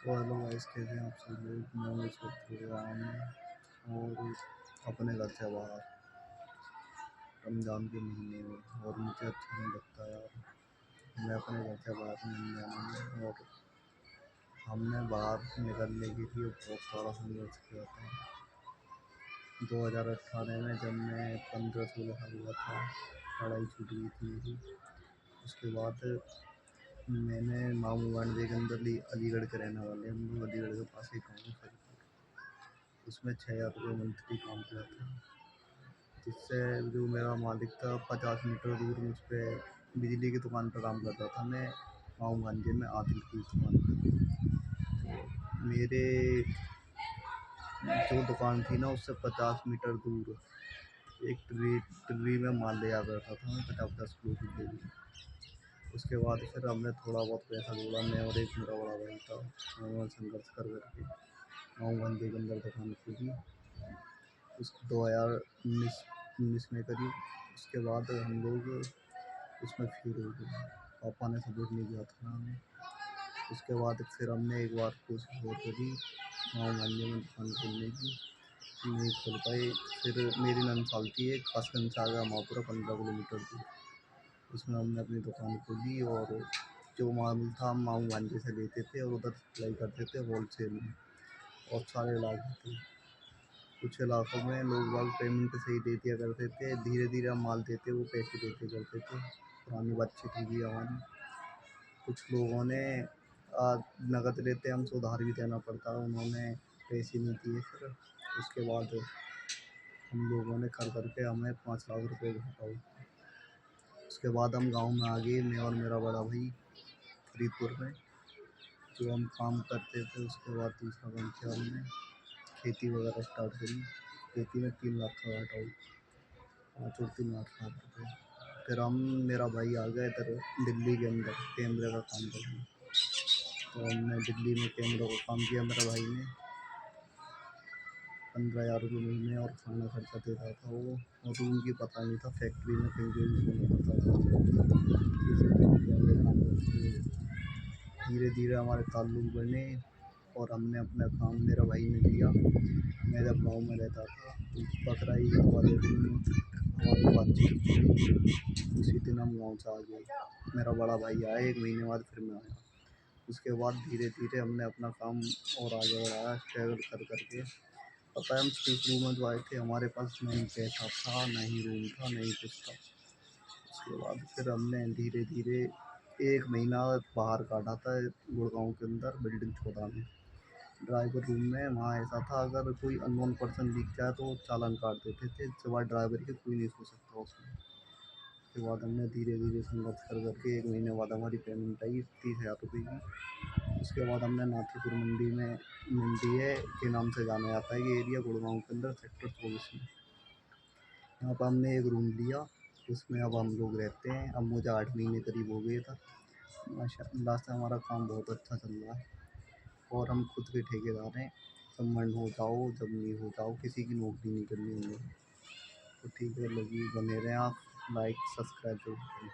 तो hello guys, कैसे हैं आप सब लोग। मैं इस वक्त प्रोग्राम और अपने घर से बाहर रमज़ान के महीने में, और मुझे अच्छा नहीं लगता यार। मैं अपने घर से बाहर नहीं जाना हूँ, और हमने बाहर निकलने के लिए बहुत सारा संघर्ष किया था। 2018 में जब मैं 15-16 साल का था, पढ़ाई छूट गई थी मेरी। उसके बाद मैंने मामू गांधी के अंदर अलीगढ़ के रहने वाले हम लोग, अलीगढ़ के पास एक गाँव है, उसमें 6,000 रुपये मंथली काम किया था। जिससे जो मेरा मालिक था, 50 मीटर दूर मुझ पर बिजली की दुकान पर काम करता था। मैं माऊ गांधी में आदिल की दुकान पर, मेरे जो दुकान थी ना, उससे 50 मीटर दूर एक ट्री में माल ले आ करता था मैं, 50-50 किलो की डेली। उसके बाद फिर हमने थोड़ा बहुत पैसा जोड़ा, मैं और एक मेरा बड़ा भाई था। हम संघर्ष कर करके माऊ गांधी के अंदर दुकान खोली उस 2019 में करीब। उसके बाद हम लोग उसमें फेल हो गए, पापा ने सपोर्ट नहीं किया था हमें। उसके बाद फिर हमने एक बार कोशिश और करी गाँव मोहल्ले में दुकान खोलने की, नहीं खोल पाए। फिर मेरी ननसाल थी एक, खासगंज से आ गया महापुरा 15 किलोमीटर दूर, उसमें हमने अपनी दुकान खोली। और जो माल था हम माऊ गांधी से लेते थे और उधर सप्लाई करते थे होलसेल में, और सारे इलाके थे। कुछ इलाकों में लोग बाग पेमेंट सही दे दिया करते थे, धीरे धीरे हम माल देते वो पैसे देते करते थे। पुरानी बातचीत होगी हमारी। कुछ लोगों ने नकद लेते हमसे उधार भी देना पड़ता, उन्होंने पैसे नहीं दिए। फिर उसके बाद हम लोगों ने कर करके हमें 5 लाख रुपए घाटा हुआ। उसके बाद हम गांव में आ गए, मैं और मेरा बड़ा भाई, फरीदपुर में जो हम काम करते थे। उसके बाद दूसरा काम किया हमने, खेती वगैरह स्टार्ट करी। खेती में 3 लाख का घाटा हुआ, 5 और 3 8 लाख रुपये। फिर मेरा भाई आ गया इधर दिल्ली के अंदर कैमरे का काम करने। तो हमने दिल्ली में कैमरों का काम किया। मेरा भाई ने 15,000 रुपये महीने और खाना खर्चा देता था वो, और रूम की पता नहीं था, फैक्ट्री में कहीं पे भी सोना पड़ता था। CCTV कैमरे काम करते। धीरे धीरे हमारे ताल्लुक बने, और हमने अपना काम मेरा भाई ने लिया। मैं जब गाँव में रहता था, तो बकरा ईद वाले दिन हमारी बातचीत हुई। उसी दिन हम गाँव से आ गए। मेरा बड़ा भाई आया 1 महीने बाद, फिर मैं आया। उसके बाद धीरे धीरे हमने अपना काम और आगे बढ़ाया, स्ट्रगल कर करके। पता है, हम शुरू में जो आए थे, हमारे पास नहीं पैसा था, ना ही रूम था, नहीं कुछ था। उसके बाद फिर हमने धीरे धीरे 1 महीना बाहर काटा था गुड़गांव के अंदर, बिल्डिंग 14 में, ड्राइवर रूम में। वहाँ ऐसा था, अगर कोई अननोन पर्सन दिख जाए तो चालान काट देते थे, सिवाय ड्राइवर के कोई नहीं सो सकता उसमें। उसके बाद हमने धीरे धीरे संघर्ष कर करके 1 महीने बाद हमारी पेमेंट आई 30,000 रुपये की। उसके बाद हमने नाथीपुर मंडी है के नाम से जाना जाता है ये एरिया, गुड़गांव के अंदर सेक्टर 24 में। यहाँ पर हमने एक रूम लिया, उसमें अब हम लोग रहते हैं। अब मुझे 8 महीने करीब हो गए था। माशाअल्लाह से हमारा काम बहुत अच्छा चल रहा है, और हम खुद के ठेकेदार हैं। जब मन हो जाओ, जब नहीं हो जाओ, किसी की नौकरी नहीं करनी हमें। तो ठीक है, लगी बने रहें आप, लाइक सब्सक्राइब जरूर करें।